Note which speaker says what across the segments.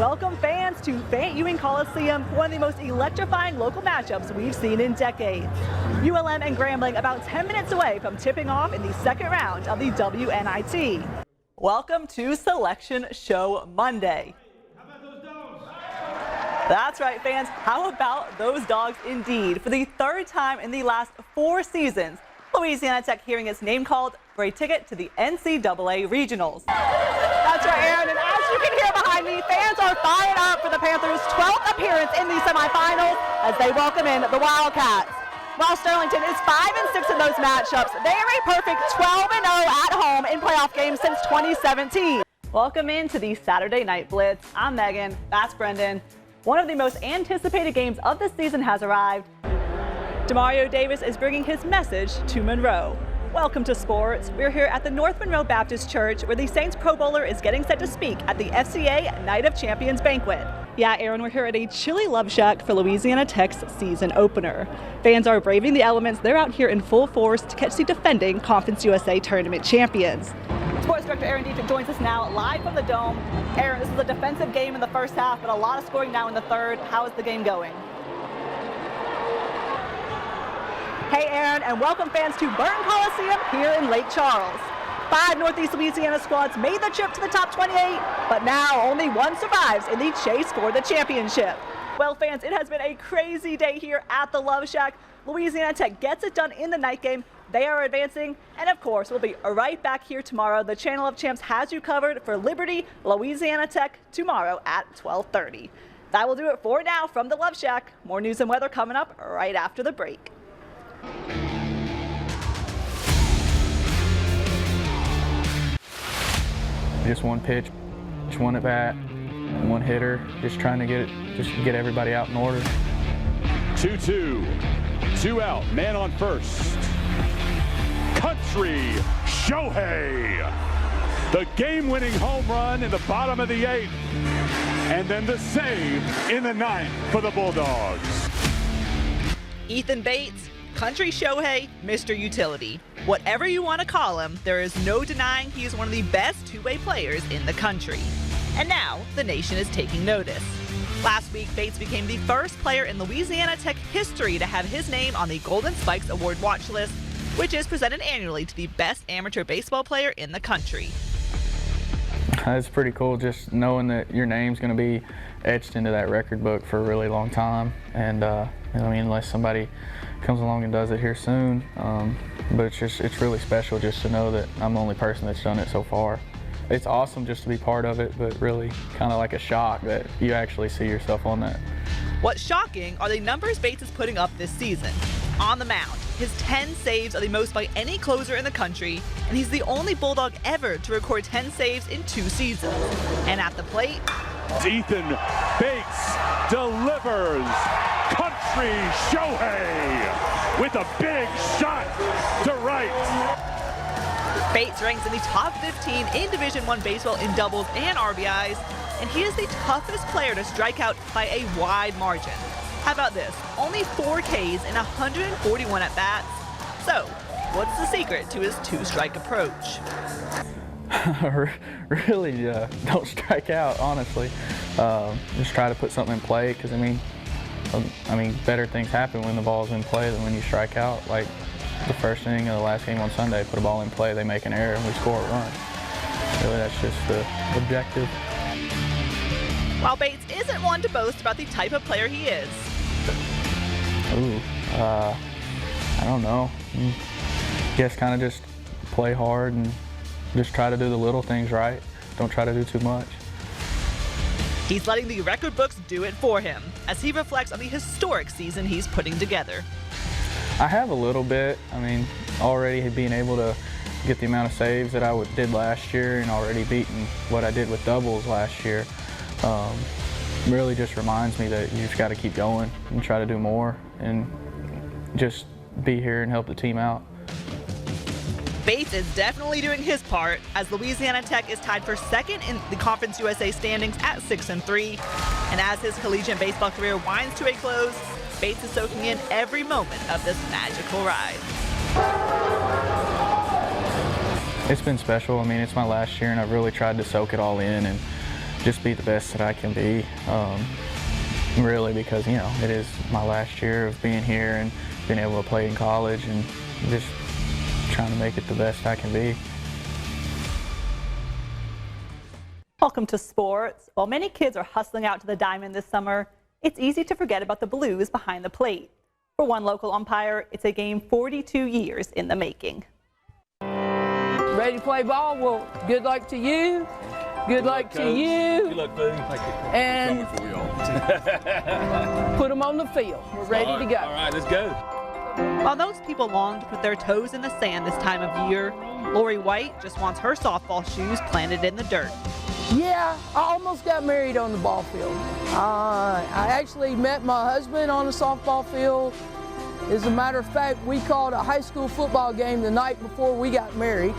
Speaker 1: Welcome fans to Fayette Ewing Coliseum, one of the most electrifying local matchups we've seen in decades. ULM and Grambling about 10 minutes away from tipping off in the second round of the WNIT. Welcome to Selection Show Monday.
Speaker 2: How about those dogs?
Speaker 1: That's right, fans. How about those dogs indeed? For the third time in the last 4 seasons, Louisiana Tech hearing its name called for a ticket to the NCAA Regionals. That's right, Aaron, and as you can hear behind me, fans are fired up for the Panthers' 12th appearance in the semifinals as they welcome in the Wildcats. While Sterlington is 5-6 in those matchups, they are a perfect 12-0 at home in playoff games since 2017. Welcome into the Saturday Night Blitz. I'm Megan, that's Brendan. One of the most anticipated games of the season has arrived. Demario Davis is bringing his message to Monroe. Welcome to sports. We're here at the North Monroe Baptist Church where the Saints Pro Bowler is getting set to speak at the FCA Night of Champions banquet. Yeah, Aaron, we're here at a chilly Love Shack for Louisiana Tech's season opener. Fans are braving the elements. They're out here in full force to catch the defending Conference USA Tournament champions. Sports Director Aaron Dietrich joins us now live from the Dome. Aaron, this is a defensive game in the first half, but a lot of scoring now in the third. How is the game going? Hey Aaron, and welcome fans to Burton Coliseum here in Lake Charles. 5 Northeast Louisiana squads made the trip to the top 28, but now only one survives in the chase for the championship. Well fans, it has been a crazy day here at the Love Shack. Louisiana Tech gets it done in the night game. They are advancing, and of course, we'll be right back here tomorrow. The Channel of Champs has you covered for Liberty, Louisiana Tech tomorrow at 12:30. That will do it for now from the Love Shack. More news and weather coming up right after the break.
Speaker 3: Just one pitch, just one at bat, one hitter, just trying to get everybody out in order.
Speaker 2: 2-2, 2 out, man on first. Country Shohei, the game-winning home run in the bottom of the 8th, and then the save in the 9th for the Bulldogs.
Speaker 1: Ethan Bates, Country Shohei, Mr. Utility. Whatever you want to call him, there is no denying he is one of the best two-way players in the country. And now, the nation is taking notice. Last week, Bates became the first player in Louisiana Tech history to have his name on the Golden Spikes Award watch list, which is presented annually to the best amateur baseball player in the country.
Speaker 3: It's pretty cool just knowing that your name's going to be etched into that record book for a really long time. And I mean, unless somebody comes along and does it here soon. But it's really special just to know that I'm the only person that's done it so far. It's awesome just to be part of it, but really kind of like a shock that you actually see yourself on that.
Speaker 1: What's shocking are the numbers Bates is putting up this season. On the mound, his 10 saves are the most by any closer in the country, and he's the only Bulldog ever to record 10 saves in 2 seasons. And at the plate,
Speaker 2: Ethan Bates delivers. Country Shohei with a big shot to right.
Speaker 1: Bates ranks in the top 15 in Division I baseball in doubles and RBIs, and he is the toughest player to strike out by a wide margin. How about this? Only 4 Ks in 141 at-bats. So, what's the secret to his 2-strike approach?
Speaker 3: Really, don't strike out, honestly. Just try to put something in play, because I mean, better things happen when the ball's in play than when you strike out. Like the first inning of the last game on Sunday, put a ball in play, they make an error, and we score a run. Really, that's just the objective.
Speaker 1: While Bates isn't one to boast about the type of player he is.
Speaker 3: I don't know. Guess kind of just play hard and just try to do the little things right. Don't try to do too much.
Speaker 1: He's letting the record books do it for him as he reflects on the historic season he's putting together.
Speaker 3: I have a little bit. I mean, already being able to get the amount of saves that I did last year and already beating what I did with doubles last year really just reminds me that you just got to keep going and try to do more and just be here and help the team out.
Speaker 1: Bates is definitely doing his part as Louisiana Tech is tied for second in the Conference USA standings at 6-3. And as his collegiate baseball career winds to a close, Bates is soaking in every moment of this magical ride.
Speaker 3: It's been special. I mean, it's my last year and I've really tried to soak it all in and just be the best that I can be. Really, because it is my last year of being here and being able to play in college, and just trying to make it the best I can be.
Speaker 1: Welcome to sports. While many kids are hustling out to the diamond this summer, it's easy to forget about the blues behind the plate. For one local umpire, it's a game 42 years in the making.
Speaker 4: Ready to play ball? Well, good luck to you. Good luck to you.
Speaker 5: Good luck, buddy. Thank you.
Speaker 4: And put them on the field. We're ready to go.
Speaker 5: All right, let's go.
Speaker 1: While most people long to put their toes in the sand this time of year, Lori White just wants her softball shoes planted in the dirt.
Speaker 4: Yeah, I almost got married on the ball field. I actually met my husband on the softball field. As a matter of fact, we called a high school football game the night before we got married.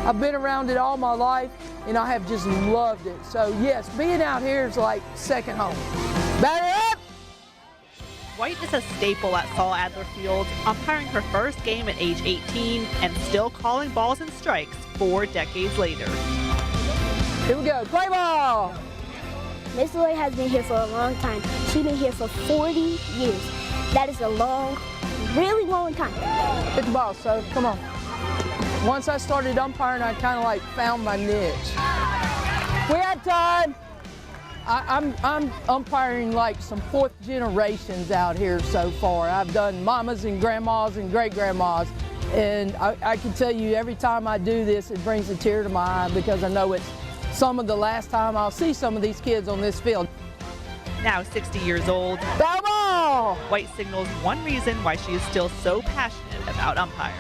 Speaker 4: I've been around it all my life, and I have just loved it. So yes, being out here is like second home. Batter up!
Speaker 1: White is a staple at Saul Adler Field, umpiring her first game at age 18 and still calling balls and strikes 4 decades later.
Speaker 4: Here we go, play ball!
Speaker 6: Miss Lori has been here for a long time. She's been here for 40 years. That is a long, really long time.
Speaker 4: Hit the ball, so come on. Once I started umpiring, I kind of like found my niche. We have time. I'm umpiring like some 4th generations out here so far. I've done mamas and grandmas and great-grandmas. And I can tell you every time I do this, it brings a tear to my eye because I know it's some of the last time I'll see some of these kids on this field.
Speaker 1: Now 60 years old,
Speaker 4: Foul ball!
Speaker 1: White signals one reason why she is still so passionate about umpiring.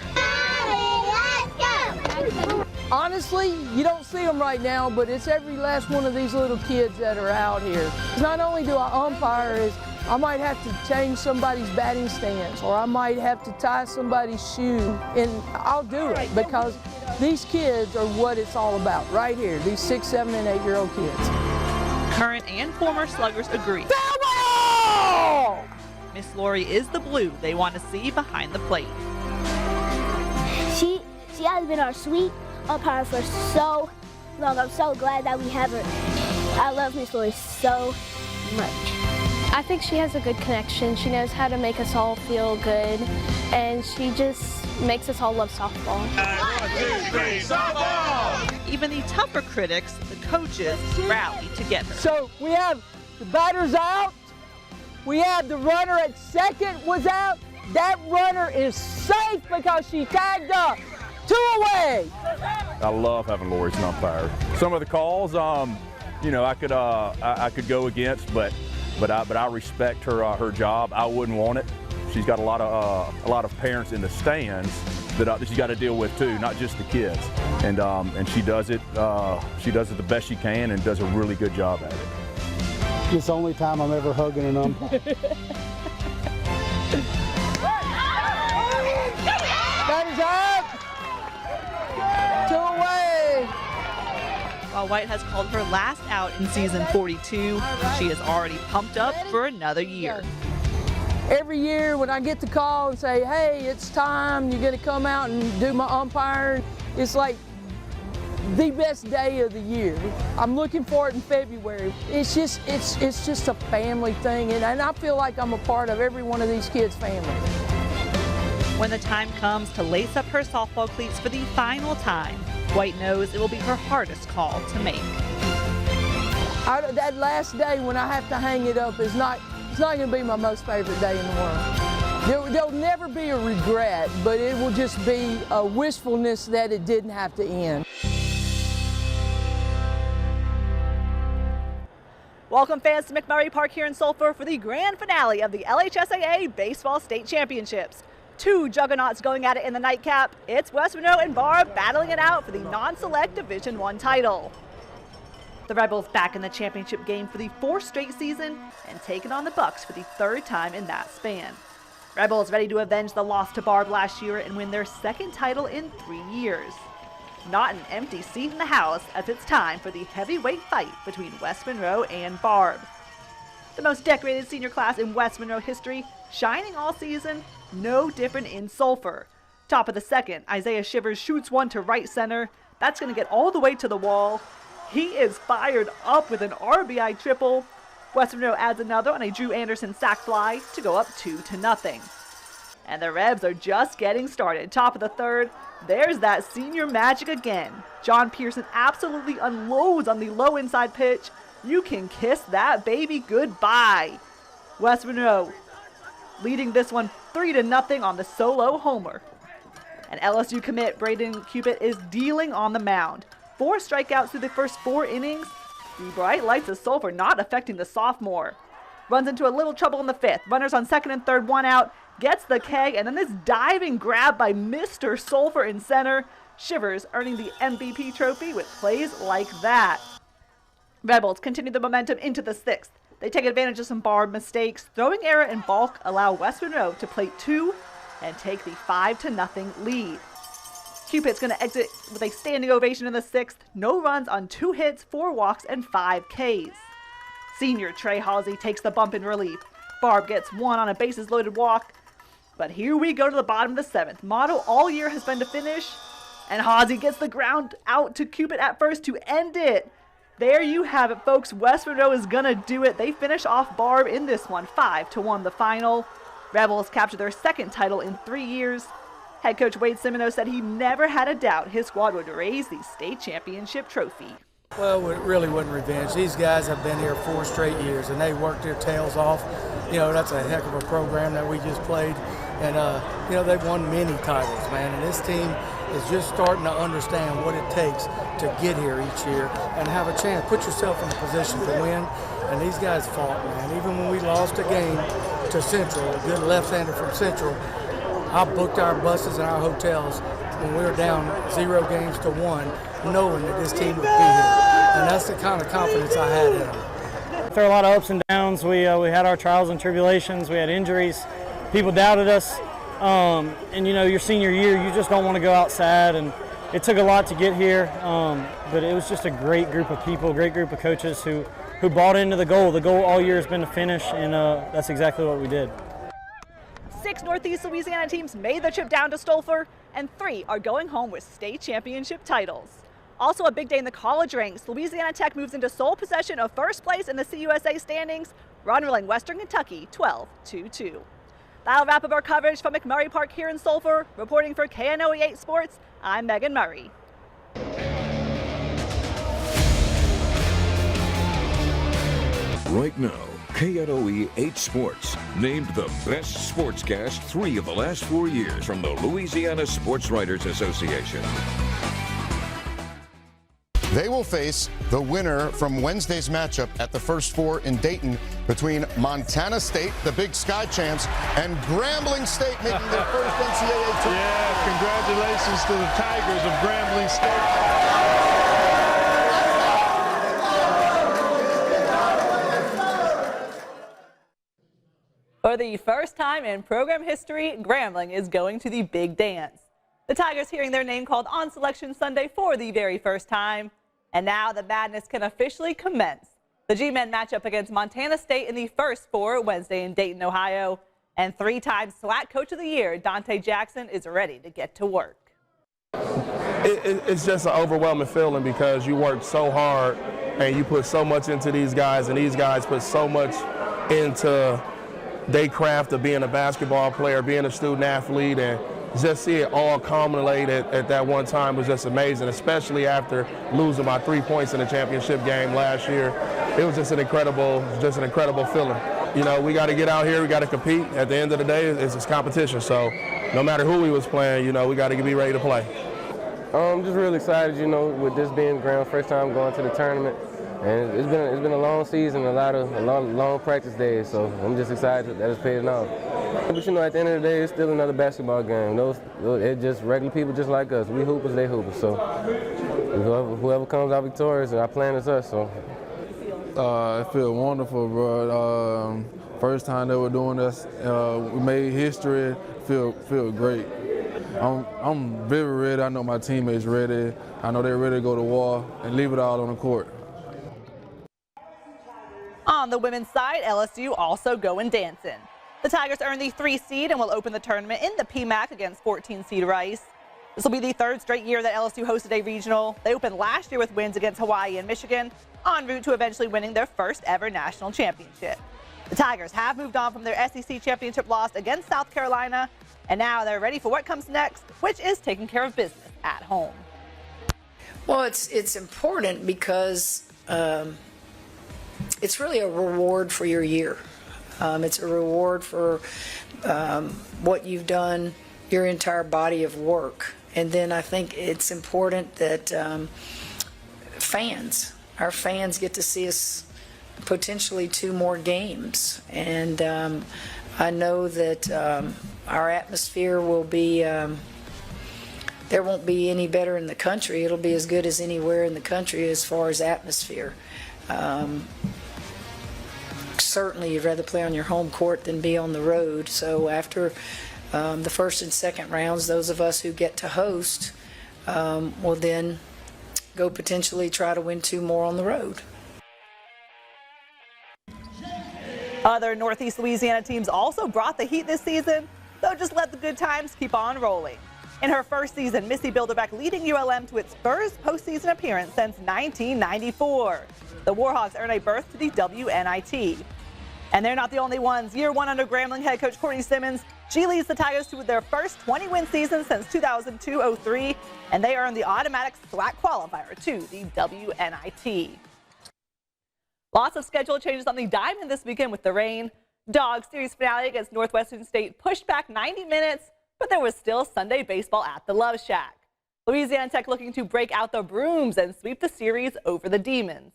Speaker 4: Honestly, you don't see them right now, but it's every last one of these little kids that are out here. Not only do I umpire, is I might have to change somebody's batting stance, or I might have to tie somebody's shoe, and I'll do it because these kids are what it's all about right here, these 6, 7, and 8-year-old kids.
Speaker 1: Current and former sluggers agree.
Speaker 4: Foul ball!
Speaker 1: Miss Lori is the blue they want to see behind the plate.
Speaker 6: She has been our sweet umpire for so long. I'm so glad that we have her. I love Miss Lori so much.
Speaker 7: I think she has a good connection. She knows how to make us all feel good, and she just makes us all love softball.
Speaker 2: 1, 2, 3, softball!
Speaker 1: Even the tougher critics, the coaches, rally to get her.
Speaker 4: So we have the batters out. We have the runner at second was out. That runner is safe because she tagged up. 2 away.
Speaker 5: I love having Lori as an umpire. Some of the calls, I could go against, but I respect her job. I wouldn't want it. She's got a lot of parents in the stands that she's got to deal with too, not just the kids. And she does it. She does it the best she can and does a really good job at it.
Speaker 8: It's the only time I'm ever hugging an umpire.
Speaker 4: That is up. 2 away.
Speaker 1: While White has called her last out in season 42, she is already pumped up for another year.
Speaker 4: Every year when I get the call and say, hey, it's time, you're going to come out and do my umpiring, it's like the best day of the year. I'm looking for it in February. It's just a family thing, and I feel like I'm a part of every one of these kids' families.
Speaker 1: When the time comes to lace up her softball cleats for the final time, White knows it will be her hardest call to make.
Speaker 4: That last day when I have to hang it up it's not going to be my most favorite day in the world. There'll never be a regret, but it will just be a wishfulness that it didn't have to end.
Speaker 1: Welcome fans to McMurray Park here in Sulphur for the grand finale of the LHSAA Baseball State Championships. 2 juggernauts going at it in the nightcap. It's West Monroe and Barb battling it out for the non-select Division I title. The Rebels back in the championship game for the 4th straight season and taking on the Bucks for the 3rd time in that span. Rebels ready to avenge the loss to Barb last year and win their 2nd title in 3 years. Not an empty seat in the house as it's time for the heavyweight fight between West Monroe and Barb. The most decorated senior class in West Monroe history, shining all season, no different in Sulphur. Top of the 2nd, Isaiah Shivers shoots one to right center. That's going to get all the way to the wall. He is fired up with an RBI triple. West Monroe adds another on a Drew Anderson sac fly to go up 2-0. And the Rebs are just getting started. Top of the third, there's that senior magic again. John Pearson absolutely unloads on the low inside pitch. You can kiss that baby goodbye. West Monroe leading this one 3-0 on the solo homer. And LSU commit Braden Cupid is dealing on the mound. 4 strikeouts through the first 4 innings. The bright lights of Sulphur not affecting the sophomore. Runs into a little trouble in the 5th. Runners on 2nd and 3rd, 1 out. Gets the K, and then this diving grab by Mr. Sulphur in center. Shivers earning the MVP trophy with plays like that. Rebels continue the momentum into the 6th. They take advantage of some Barb mistakes. Throwing error and balk allow West Monroe to plate 2 and take the 5-0 lead. Cupid's going to exit with a standing ovation in the 6th. No runs on 2 hits, 4 walks, and 5 Ks. Senior Trey Halsey takes the bump in relief. Barb gets 1 on a bases-loaded walk. But here we go to the bottom of the 7th. Motto all year has been to finish. And Halsey gets the ground out to Cupid at first to end it. There you have it, folks. West Monroe is going to do it. They finish off Barb in this one, 5-1 the final. Rebels capture their 2nd title in 3 years. Head coach Wade Semino said he never had a doubt his squad would raise the state championship trophy.
Speaker 9: Well, it really wasn't revenge. These guys have been here 4 straight years, and they worked their tails off. You know, that's a heck of a program that we just played. And, you know, they've won many titles, man. And this team is just starting to understand what it takes to get here each year and have a chance. Put yourself in a position to win. And these guys fought, man. Even when we lost a game to Central, a good left-hander from Central, I booked our buses and our hotels when we were down 0 games to 1, knowing that this team would be here. And that's the kind of confidence I had in them.
Speaker 10: There were a lot of ups and downs. We had our trials and tribulations. We had injuries. People doubted us. And, you know, your senior year, you just don't want to go out sad. And it took a lot to get here. But it was just a great group of people, a great group of coaches who bought into the goal. The goal all year has been to finish, and that's exactly what we did.
Speaker 1: 6 Northeast Louisiana teams made the trip down to Sulphur, and 3 are going home with state championship titles. Also a big day in the college ranks. Louisiana Tech moves into sole possession of first place in the CUSA standings, rivaling Western Kentucky 12-2. That'll wrap up our coverage from McMurray Park here in Sulphur. Reporting for KNOE 8 Sports, I'm Megan Murray.
Speaker 11: Right now, KNOE 8 Sports named the best sportscast 3 of the last 4 years from the Louisiana Sports Writers Association.
Speaker 12: They will face the winner from Wednesday's matchup at the First Four in Dayton between Montana State, the Big Sky champs, and Grambling State making their first NCAA tournament.
Speaker 2: Yeah, congratulations to the Tigers of Grambling State.
Speaker 1: For the first time in program history, Grambling is going to the big dance. The Tigers hearing their name called on Selection Sunday for the very first time. And now the madness can officially commence. The G-Men match up against Montana State in the First Four Wednesday in Dayton, Ohio. And 3-time SWAC Coach of the Year, Dante Jackson, is ready to get to work.
Speaker 13: It's just an overwhelming feeling because you work so hard and you put so much into these guys, and these guys put so much into their craft of being a basketball player, being a student athlete, and just see it all culminate at that one time was just amazing, especially after losing by 3 points in the championship game last year. It was just an incredible feeling. You know, we got to get out here, we got to compete. At the end of the day, it's just competition. So no matter who we was playing, you know, we got to be ready to play.
Speaker 14: I'm just really excited, you know, with this being Gramb's first time going to the tournament. And it's been a long season, a lot of long practice days, so I'm just excited that it's paying off. But you know, at the end of the day, it's still another basketball game. It's just regular people just like us. We hoopers, they hoopers. So whoever comes out victorious, our plan is us. So
Speaker 15: it feels wonderful, bro. First time that we're doing this, we made history. Feel great. I'm very ready. I know my teammates ready. I know they're ready to go to war and leave it all on the court.
Speaker 1: On the women's side, LSU also going dancing. The Tigers earned the 3 seed and will open the tournament in the PMAC against 14 seed Rice. This will be the third straight year that LSU hosted a regional. They opened last year with wins against Hawaii and Michigan, en route to eventually winning their first ever national championship. The Tigers have moved on from their SEC championship loss against South Carolina, and now they're ready for what comes next, which is taking care of business at home.
Speaker 16: Well, it's important because it's really a reward for your year. It's a reward for what you've done, your entire body of work. And then I think it's important that our fans get to see us potentially 2 more games. And I know that our atmosphere will be, there won't be any better in the country. It'll be as good as anywhere in the country as far as atmosphere. Certainly you'd rather play on your home court than be on the road. So after the first and second rounds, those of us who get to host will then go potentially try to win 2 more on the road.
Speaker 1: Other Northeast Louisiana teams also brought the heat this season, so just let the good times keep on rolling. In her first season, Missy Bilderbeck leading ULM to its first postseason appearance since 1994. The Warhawks earn a berth to the WNIT. And they're not the only ones. Year 1 under Grambling head coach Courtney Simmons, she leads the Tigers to their first 20-win season since 2002-03, and they earned the automatic SWAC qualifier to the WNIT. Lots of schedule changes on the diamond this weekend with the rain. Dogs series finale against Northwestern State pushed back 90 minutes, but there was still Sunday baseball at the Love Shack. Louisiana Tech looking to break out the brooms and sweep the series over the Demons.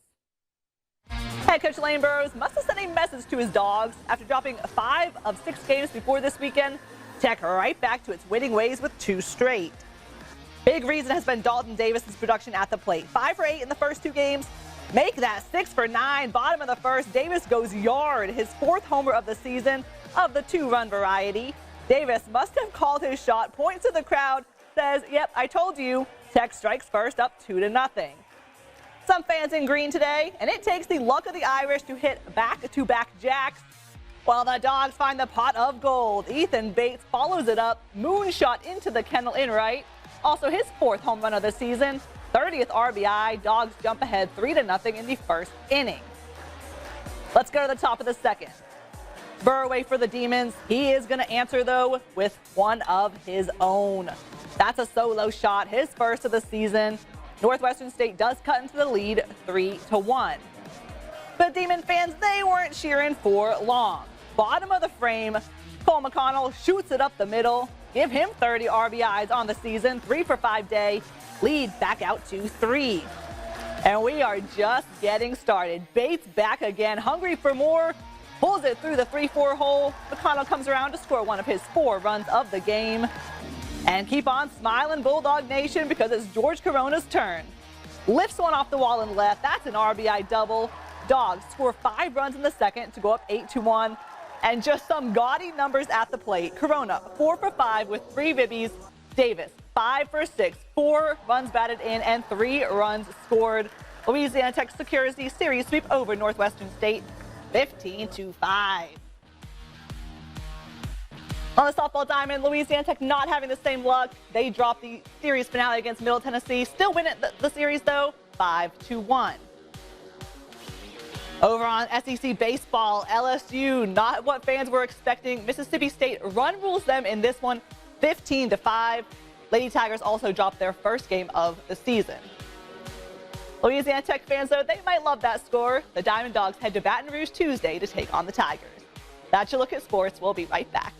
Speaker 1: Head coach Lane Burroughs must have sent a message to his dogs after dropping 5 of 6 games before this weekend. Tech right back to its winning ways with 2 straight. Big reason has been Dalton Davis's production at the plate. 5 for 8 in the first 2 games. Make that 6 for 9. Bottom of the first, Davis goes yard, his 4th homer of the season of the 2-run variety. Davis must have called his shot, points to the crowd, says, "Yep, I told you." Tech strikes first up 2-0. Some fans in green today, and it takes the luck of the Irish to hit back-to-back jacks. While the Dogs find the pot of gold, Ethan Bates follows it up, moonshot into the kennel in right. Also his 4th home run of the season, 30th RBI. Dogs jump ahead 3-0 in the first inning. Let's go to the top of the second. Burraway for the Demons. He is going to answer, though, with one of his own. That's a solo shot, his first of the season. Northwestern State does cut into the lead 3-1. But Demon fans, they weren't cheering for long. Bottom of the frame, Cole McConnell shoots it up the middle. Give him 30 RBIs on the season, 3 for 5 day. Lead back out to 3. And we are just getting started. Bates back again, hungry for more. Pulls it through the 3-4 hole. McConnell comes around to score one of his 4 runs of the game. And keep on smiling, Bulldog Nation, because it's George Corona's turn. Lifts one off the wall and left. That's an RBI double. Dogs score 5 runs in the second to go up 8-1. And just some gaudy numbers at the plate. Corona 4 for 5 with 3 bibbies. Davis 5 for 6, 4 runs batted in and 3 runs scored. Louisiana Tech secures the series sweep over Northwestern State 15-5. On the softball diamond, Louisiana Tech not having the same luck. They dropped the series finale against Middle Tennessee. Still win the series, though, 5-1. Over on SEC baseball, LSU, not what fans were expecting. Mississippi State run rules them in this one, 15-5. Lady Tigers also dropped their first game of the season. Louisiana Tech fans, though, they might love that score. The Diamond Dogs head to Baton Rouge Tuesday to take on the Tigers. That's your look at sports. We'll be right back.